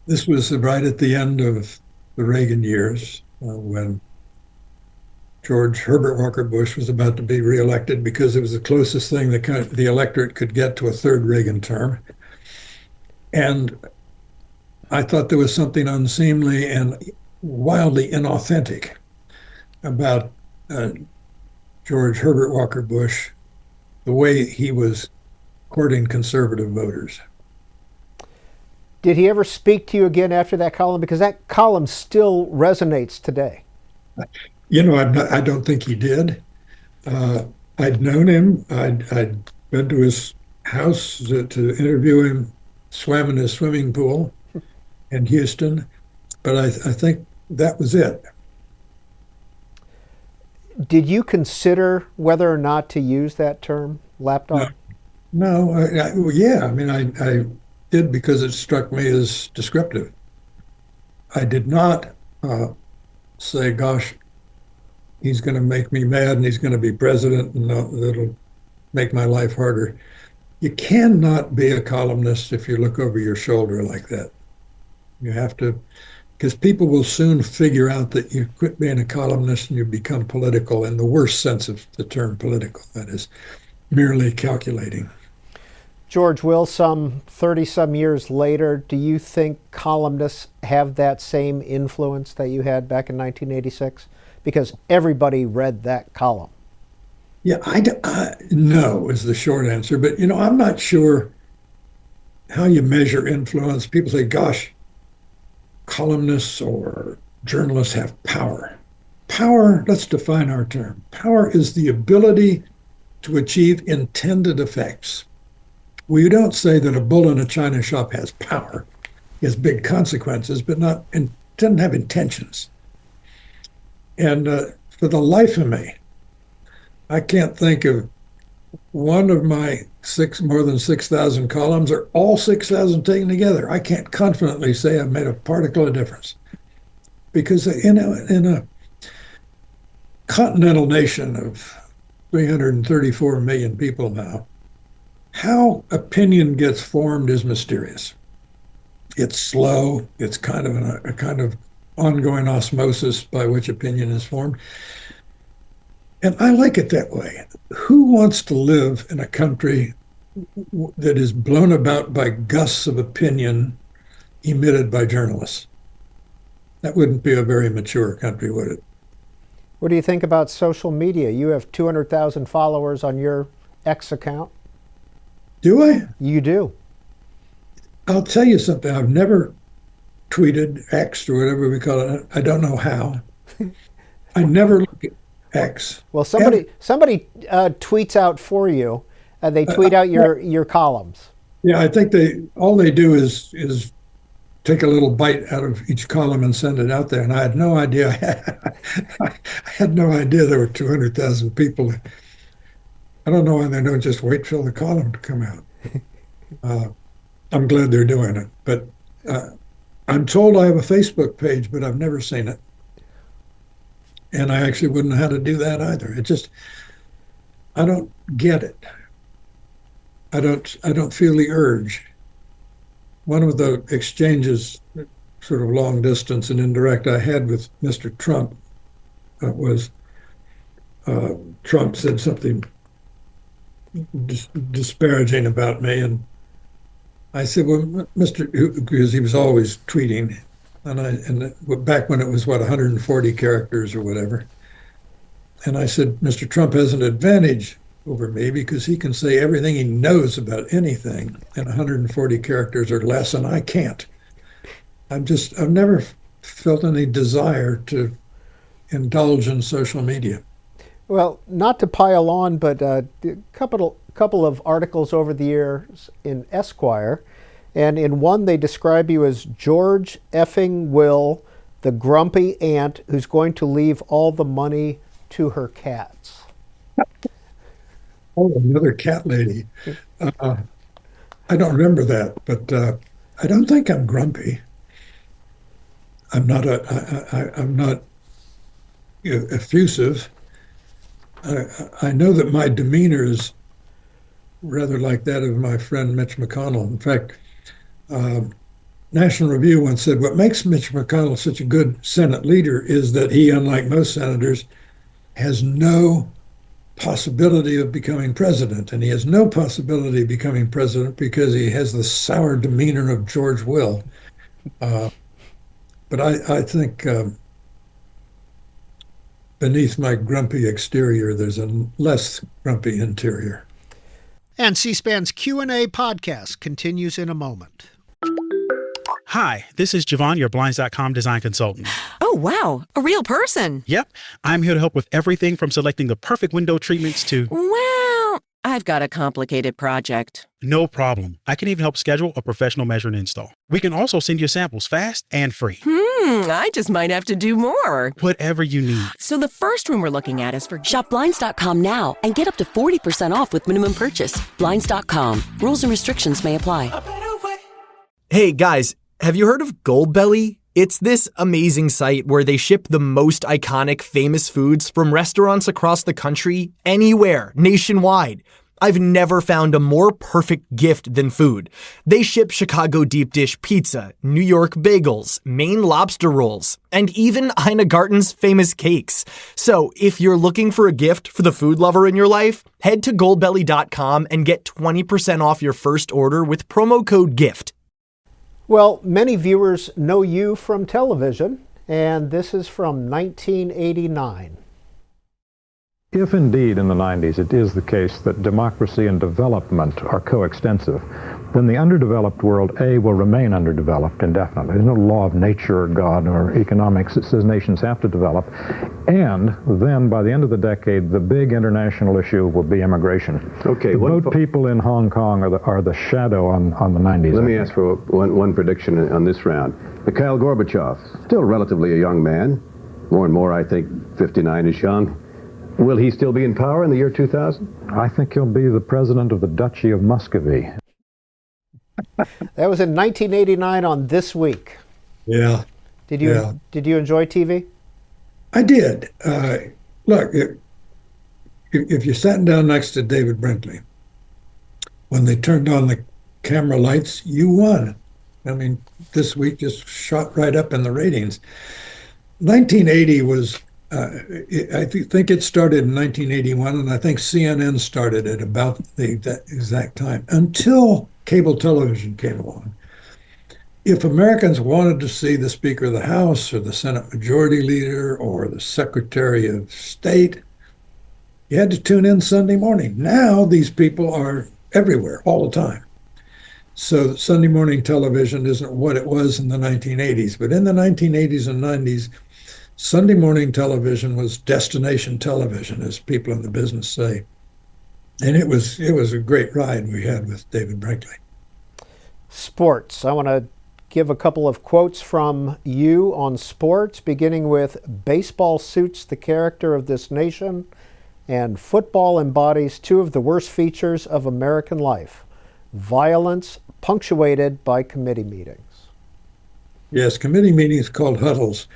This was right at the end of the Reagan years when George Herbert Walker Bush was about to be reelected because it was the closest thing the electorate could get to a third Reagan term. And I thought there was something unseemly and wildly inauthentic about George Herbert Walker Bush, the way he was courting conservative voters. Did he ever speak to you again after that column? Because that column still resonates today. You know, I don't think he did. I'd known him. I'd been to his house to interview him, swam in his swimming pool in Houston, but I think that was it. Did you consider whether or not to use that term, lapdog? No, yeah, I mean, I did because it struck me as descriptive. I did not say, gosh, he's going to make me mad and he's going to be president and that'll make my life harder. You cannot be a columnist if you look over your shoulder like that. You have to, because people will soon figure out that you quit being a columnist and you become political in the worst sense of the term political. That is merely calculating. George Will, some 30-some years later, do you think columnists have that same influence that you had back in 1986? Because everybody read that column. Yeah, no is the short answer. But, you know, I'm not sure how you measure influence. People say, gosh, columnists or journalists have power. Power, let's define our term. Power is the ability to achieve intended effects. We don't say that a bull in a china shop has power. He has big consequences, but doesn't have intentions. And for the life of me, I can't think of one of my more than 6,000 columns or all 6,000 taken together. I can't confidently say I've made a particle of difference. Because in a continental nation of 334 million people now, how opinion gets formed is mysterious. It's slow. It's kind of a kind of ongoing osmosis by which opinion is formed. And I like it that way. Who wants to live in a country that is blown about by gusts of opinion emitted by journalists? That wouldn't be a very mature country, would it? What do you think about social media? You have 200,000 followers on your X account. Do I? You do. I'll tell you something. I've never tweeted, X or whatever we call it. I don't know how. I never look at X. Well, somebody tweets out for you. They tweet out your columns. Yeah, I think all they do is take a little bite out of each column and send it out there. And I had no idea. I had no idea there were 200,000 people. I don't know why they don't just wait for the column to come out. I'm glad they're doing it. But I'm told I have a Facebook page, but I've never seen it. And I actually wouldn't know how to do that either. I don't get it. I don't feel the urge. One of the exchanges, sort of long distance and indirect, I had with Mr. Trump was Trump said something disparaging about me, and I said, well, because he was always tweeting, and back when it was, 140 characters or whatever. And I said, Mr. Trump has an advantage over me because he can say everything he knows about anything in 140 characters or less, and I can't. I've never felt any desire to indulge in social media. Well, not to pile on, but a couple of articles over the years in Esquire, and in one they describe you as George effing Will, the grumpy aunt who's going to leave all the money to her cats. Oh, another cat lady. I don't remember that, but I don't think I'm grumpy. I'm not effusive. I know that my demeanor is rather like that of my friend Mitch McConnell. In fact, National Review once said, what makes Mitch McConnell such a good Senate leader is that he, unlike most senators, has no possibility of becoming president. And he has no possibility of becoming president because he has the sour demeanor of George Will. But I think beneath my grumpy exterior, there's a less grumpy interior. And C-SPAN's Q&A podcast continues in a moment. Hi, this is Javon, your Blinds.com design consultant. Oh, wow. A real person. Yep. I'm here to help with everything from selecting the perfect window treatments to... Well, I've got a complicated project. No problem. I can even help schedule a professional measure and install. We can also send you samples fast and free. I just might have to do more. Whatever you need. So the first room we're looking at is for... Shop Blinds.com now and get up to 40% off with minimum purchase. Blinds.com. Rules and restrictions may apply. Hey, guys, have you heard of Goldbelly? It's this amazing site where they ship the most iconic, famous foods from restaurants across the country, anywhere, nationwide. I've never found a more perfect gift than food. They ship Chicago deep dish pizza, New York bagels, Maine lobster rolls, and even Ina Garten's famous cakes. So if you're looking for a gift for the food lover in your life, head to goldbelly.com and get 20% off your first order with promo code GIFT. Well, many viewers know you from television, and this is from 1989. If indeed in the 90s it is the case that democracy and development are coextensive, then the underdeveloped world, A, will remain underdeveloped indefinitely. There's no law of nature or God or economics that says nations have to develop. And then by the end of the decade, the big international issue will be immigration. Okay. The boat people in Hong Kong are the shadow on the 90s. Let me ask for one prediction on this round. Mikhail Gorbachev, still relatively a young man, more and more, I think, 59-ish young. Will he still be in power in the year 2000? I think he'll be the president of the Duchy of Muscovy. That was in 1989 on This Week. Yeah. Did you enjoy TV? I did. Look, if you sat down next to David Brinkley, when they turned on the camera lights, you won. I mean, This Week just shot right up in the ratings. 1980 was... I think it started in 1981, and I think CNN started at about that exact time, until cable television came along. If Americans wanted to see the Speaker of the House or the Senate Majority Leader or the Secretary of State, you had to tune in Sunday morning. Now these people are everywhere all the time. So Sunday morning television isn't what it was in the 1980s, but in the 1980s and 90s, Sunday morning television was destination television, as people in the business say. And it was a great ride we had with David Brinkley. Sports. I want to give a couple of quotes from you on sports, beginning with baseball suits the character of this nation, and football embodies two of the worst features of American life: violence punctuated by committee meetings. Yes, committee meetings called huddles.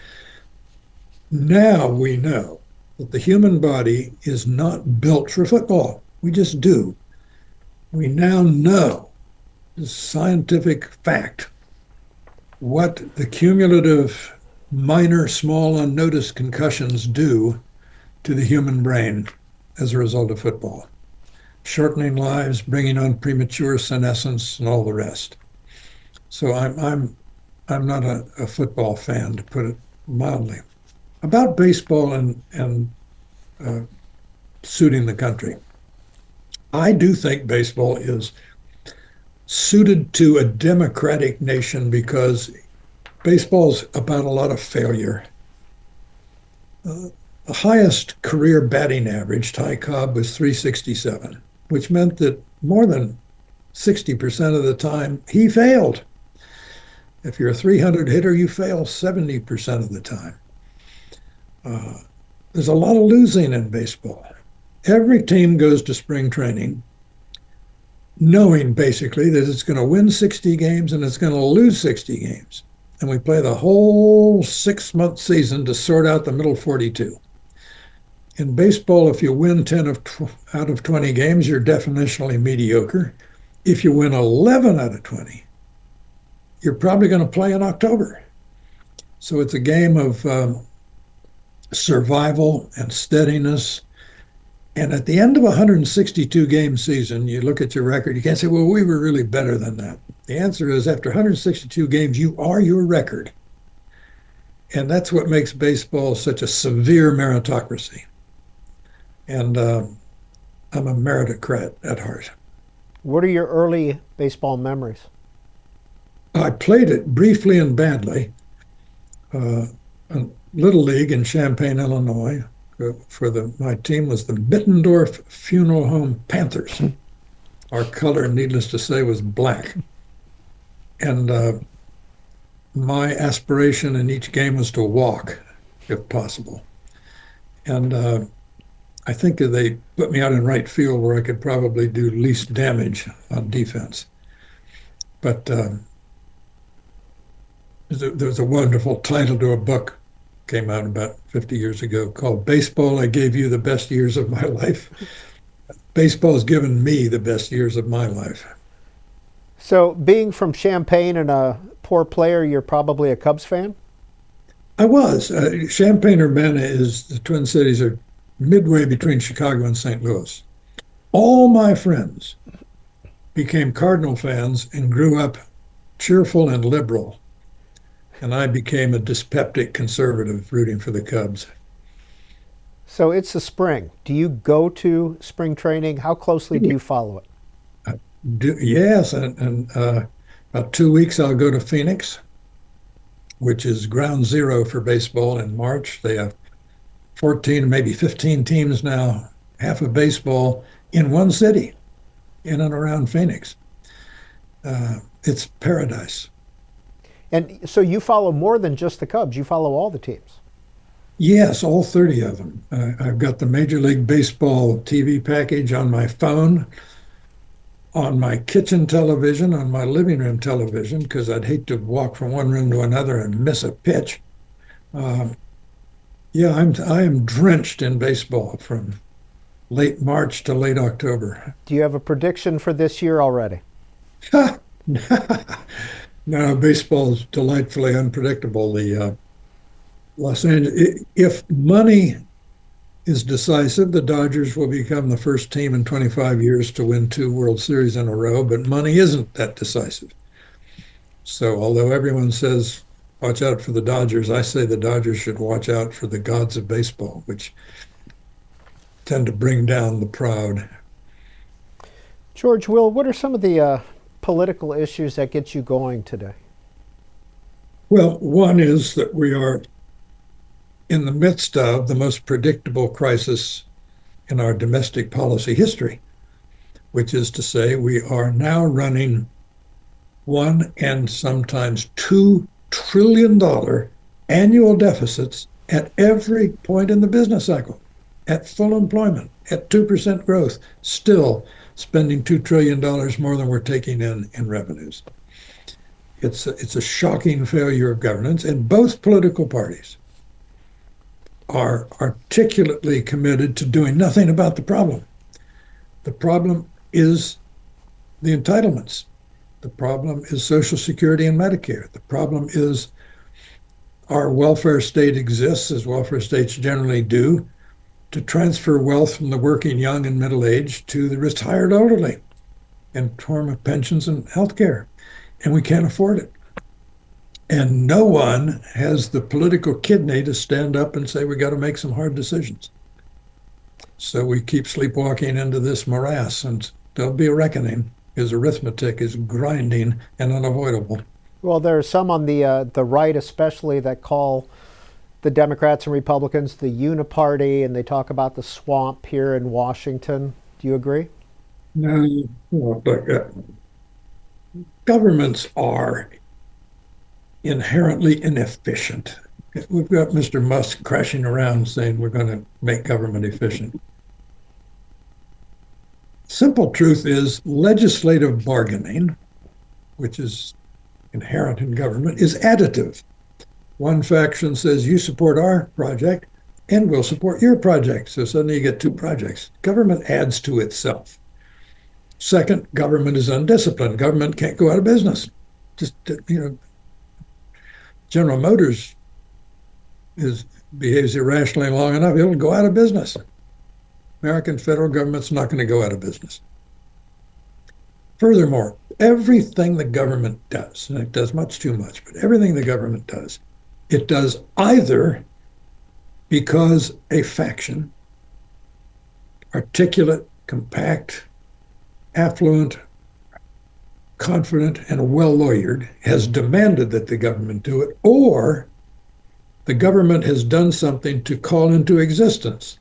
Now we know that the human body is not built for football. We just do. We now know, as scientific fact, what the cumulative minor, small, unnoticed concussions do to the human brain as a result of football. Shortening lives, bringing on premature senescence, and all the rest. So I'm not a football fan, to put it mildly. About baseball and suiting the country, I do think baseball is suited to a democratic nation because baseball's about a lot of failure. The highest career batting average, Ty Cobb, was 367, which meant that more than 60% of the time he failed. If you're a 300 hitter, you fail 70% of the time. There's a lot of losing in baseball. Every team goes to spring training knowing basically that it's going to win 60 games and it's going to lose 60 games. And we play the whole 6-month season to sort out the middle 42. In baseball, if you win 10 out of 20 games, you're definitionally mediocre. If you win 11 out of 20, you're probably going to play in October. So it's a game of survival and steadiness. And at the end of a 162 game season, you look at your record, you can't say, well, we were really better than that. The answer is after 162 games, you are your record. And that's what makes baseball such a severe meritocracy. And I'm a meritocrat at heart. What are your early baseball memories? I played it briefly and badly. Little League in Champaign, Illinois. My team was the Mittendorf Funeral Home Panthers. Our color, needless to say, was black. And my aspiration in each game was to walk, if possible. And I think that they put me out in right field where I could probably do least damage on defense. But there's a wonderful title to a book came out about 50 years ago called Baseball, I Gave You the Best Years of My Life. Baseball has given me the best years of my life. So being from Champaign and a poor player, you're probably a Cubs fan? I was. Champaign-Urbana is, the Twin Cities are midway between Chicago and St. Louis. All my friends became Cardinal fans and grew up cheerful and liberal. And I became a dyspeptic conservative rooting for the Cubs. So it's the spring. Do you go to spring training? How closely do you follow it? Yes, and about 2 weeks I'll go to Phoenix, which is ground zero for baseball in March. They have 14, maybe 15 teams now, half of baseball in one city, in and around Phoenix. It's paradise. And so you follow more than just the Cubs. You follow all the teams. Yes, all 30 of them. I've got the Major League Baseball TV package on my phone, on my kitchen television, on my living room television, because I'd hate to walk from one room to another and miss a pitch. I am drenched in baseball from late March to late October. Do you have a prediction for this year already? No, baseball is delightfully unpredictable. The Los Angeles, if money is decisive, the Dodgers will become the first team in 25 years to win 2 World Series in a row, but money isn't that decisive. So although everyone says, watch out for the Dodgers, I say the Dodgers should watch out for the gods of baseball, which tend to bring down the proud. George Will, what are some of the political issues that get you going today? Well, one is that we are in the midst of the most predictable crisis in our domestic policy history, which is to say we are now running $1 and sometimes $2 trillion annual deficits at every point in the business cycle, at full employment, at 2% growth, still spending $2 trillion more than we're taking in revenues. It's a shocking failure of governance, and both political parties are articulately committed to doing nothing about the problem. The problem is the entitlements. The problem is Social Security and Medicare. The problem is our welfare state exists, as welfare states generally do, to transfer wealth from the working young and middle-aged to the retired elderly in form of pensions and health care. and we can't afford it. And no one has the political kidney to stand up and say we got to make some hard decisions. So we keep sleepwalking into this morass, and there'll be a reckoning. His arithmetic is grinding and unavoidable. Well, there are some on the right especially that call the Democrats and Republicans the uniparty, and they talk about the swamp here in Washington. Do you agree? No, well, look, governments are inherently inefficient. We've got Mr. Musk crashing around saying we're going to make government efficient. Simple truth is legislative bargaining, which is inherent in government, is additive. One faction says you support our project and we'll support your project. So suddenly you get two projects. Government adds to itself. Second, government is undisciplined. Government can't go out of business. Just, General Motors behaves irrationally long enough, it'll go out of business. American federal government's not going to go out of business. Furthermore, everything the government does, and it does much too much, but everything the government does, it does either because a faction, articulate, compact, affluent, confident, and well-lawyered, has demanded that the government do it, or the government has done something to call into existence,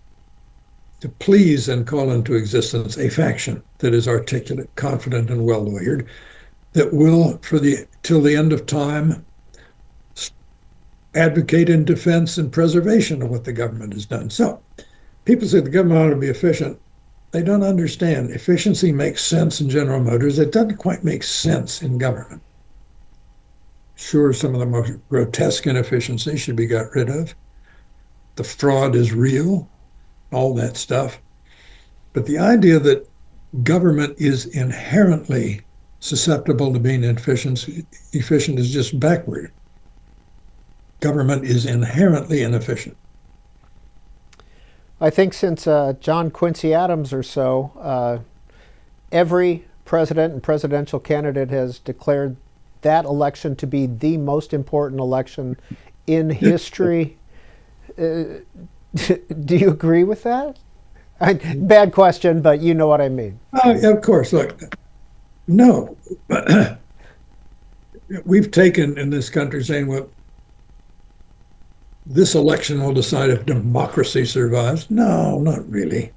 to please and call into existence a faction that is articulate, confident, and well-lawyered, that will, till the end of time, advocate in defense and preservation of what the government has done. So people say the government ought to be efficient. They don't understand. Efficiency makes sense in General Motors. It doesn't quite make sense in government. Sure, some of the most grotesque inefficiency should be got rid of. The fraud is real, all that stuff. But the idea that government is inherently susceptible to being efficient is just backward. Government is inherently inefficient. I think since John Quincy Adams or so, every president and presidential candidate has declared that election to be the most important election in history. Do you agree with that? Bad question, but you know what I mean. Of course. Look, no. We've taken in this country saying, well, this election will decide if democracy survives. No, not really.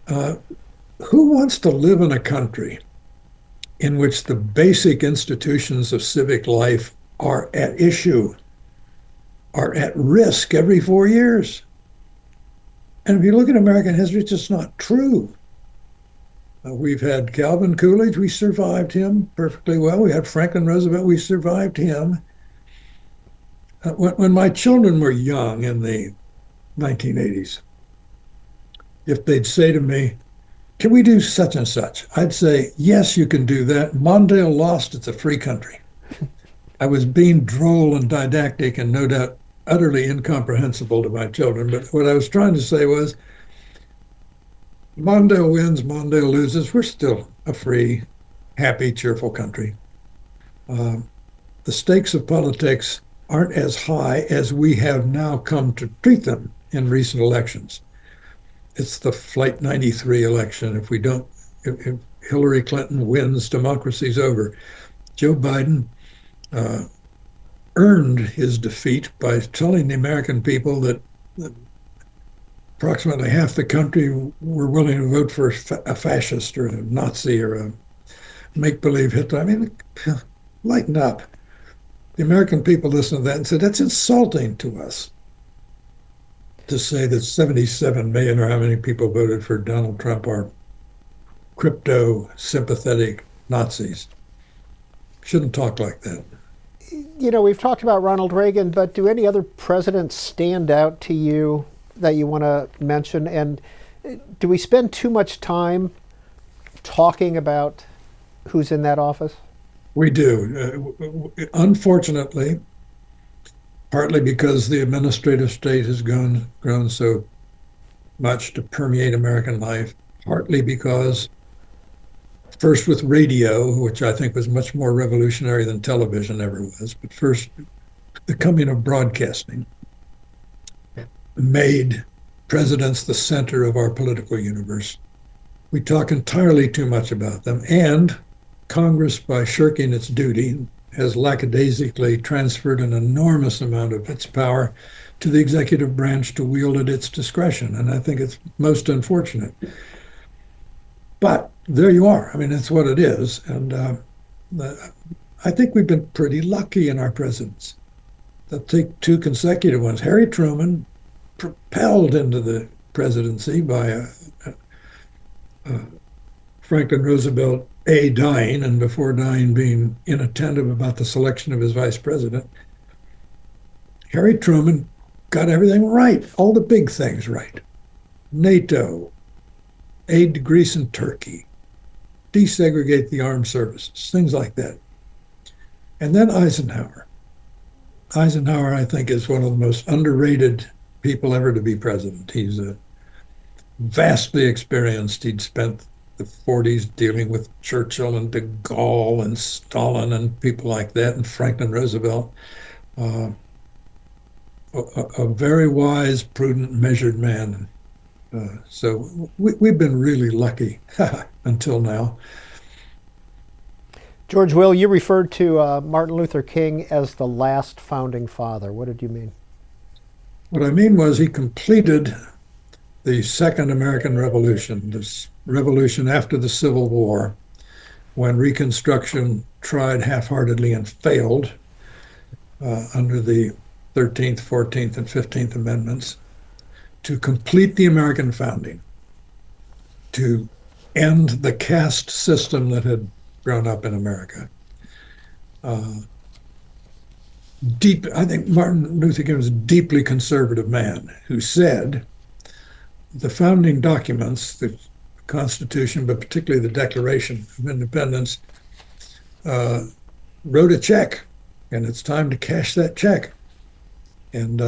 Who wants to live in a country in which the basic institutions of civic life are at issue, are at risk every 4 years? And if you look at American history, it's just not true. We've had Calvin Coolidge, we survived him perfectly well. We had Franklin Roosevelt, we survived him. When my children were young in the 1980s, if they'd say to me, can we do such and such? I'd say, yes, you can do that. Mondale lost, it's a free country. I was being droll and didactic and no doubt utterly incomprehensible to my children. But what I was trying to say was, Mondale wins, Mondale loses. We're still a free, happy, cheerful country. The stakes of politics aren't as high as we have now come to treat them in recent elections. It's the Flight 93 election. If Hillary Clinton wins, democracy's over. Joe Biden earned his defeat by telling the American people that approximately half the country were willing to vote for a fascist or a Nazi or a make-believe Hitler. I mean, lighten up. The American people listened to that and said, that's insulting to us to say that 77 million or how many people voted for Donald Trump are crypto-sympathetic Nazis. Shouldn't talk like that. You know, we've talked about Ronald Reagan, but do any other presidents stand out to you that you want to mention? And do we spend too much time talking about who's in that office? We do. Unfortunately, partly because the administrative state has grown so much to permeate American life, partly because first with radio, which I think was much more revolutionary than television ever was, but first the coming of broadcasting made presidents the center of our political universe. We talk entirely too much about them, and Congress, by shirking its duty, has lackadaisically transferred an enormous amount of its power to the executive branch to wield at its discretion, and I think it's most unfortunate. But there you are. I mean, it's what it is, and I think we've been pretty lucky in our presidents. I'll take two consecutive ones. Harry Truman, propelled into the presidency by Franklin Roosevelt, dying, and before dying being inattentive about the selection of his vice president. Harry Truman got everything right, all the big things right. NATO, aid to Greece and Turkey, desegregate the armed services, things like that. And then Eisenhower. Eisenhower, I think, is one of the most underrated people ever to be president. He's vastly experienced. He'd spent the 40s dealing with Churchill and de Gaulle and Stalin and people like that, and Franklin Roosevelt. A very wise, prudent, measured man. So we've been really lucky until now. George Will, you referred to Martin Luther King as the last founding father. What did you mean? What I mean was he completed the Second American Revolution, this revolution after the Civil War, when Reconstruction tried half-heartedly and failed under the 13th, 14th, and 15th Amendments, to complete the American founding, to end the caste system that had grown up in America. I think Martin Luther King was a deeply conservative man who said the founding documents, the Constitution, but particularly the Declaration of Independence, wrote a check, and it's time to cash that check and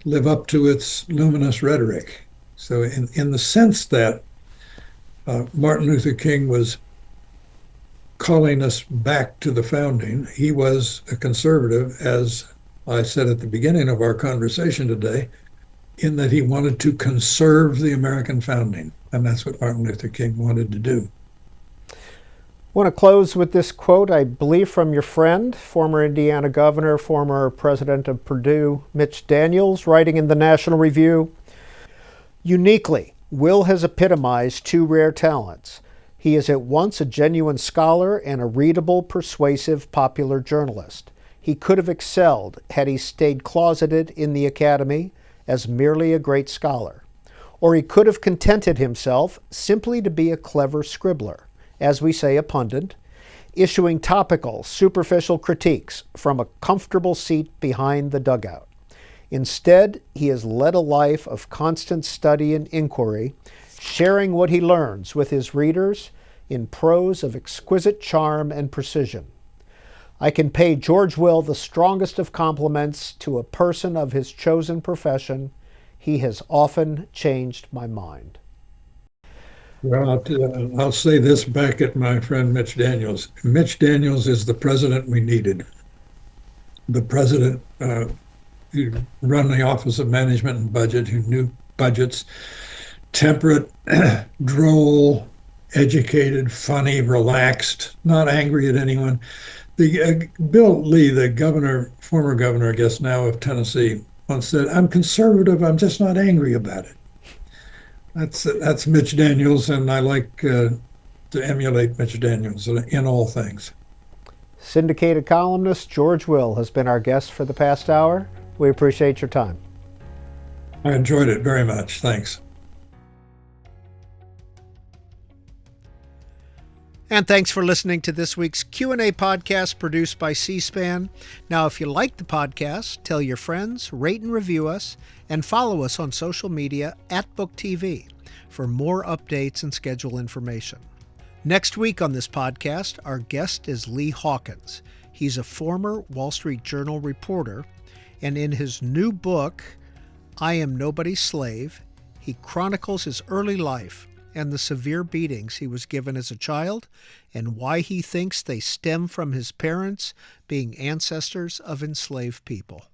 live up to its luminous rhetoric. So in the sense that Martin Luther King was calling us back to the founding, he was a conservative, as I said at the beginning of our conversation today, in that he wanted to conserve the American founding. And that's what Martin Luther King wanted to do. I want to close with this quote, I believe from your friend, former Indiana governor, former president of Purdue, Mitch Daniels, writing in the National Review, "Uniquely, Will has epitomized two rare talents. He is at once a genuine scholar and a readable, persuasive, popular journalist. He could have excelled had he stayed closeted in the academy as merely a great scholar. Or he could have contented himself simply to be a clever scribbler, as we say, a pundit, issuing topical, superficial critiques from a comfortable seat behind the dugout. Instead, he has led a life of constant study and inquiry, sharing what he learns with his readers in prose of exquisite charm and precision. I can pay George Will the strongest of compliments to a person of his chosen profession. He has often changed my mind." Well, I'll say this back at my friend Mitch Daniels. Mitch Daniels is the president we needed. The president who run the Office of Management and Budget, who knew budgets, temperate, droll, educated, funny, relaxed, not angry at anyone. Bill Lee, the governor, former governor, I guess now of Tennessee, once said, "I'm conservative, I'm just not angry about it." That's Mitch Daniels, and I like to emulate Mitch Daniels in all things. Syndicated columnist George Will has been our guest for the past hour. We appreciate your time. I enjoyed it very much. Thanks. And thanks for listening to this week's Q&A podcast produced by C-SPAN. Now, if you like the podcast, tell your friends, rate and review us, and follow us on social media at BookTV for more updates and schedule information. Next week on this podcast, our guest is Lee Hawkins. He's a former Wall Street Journal reporter, and in his new book, I Am Nobody's Slave, he chronicles his early life and the severe beatings he was given as a child, and why he thinks they stem from his parents being ancestors of enslaved people.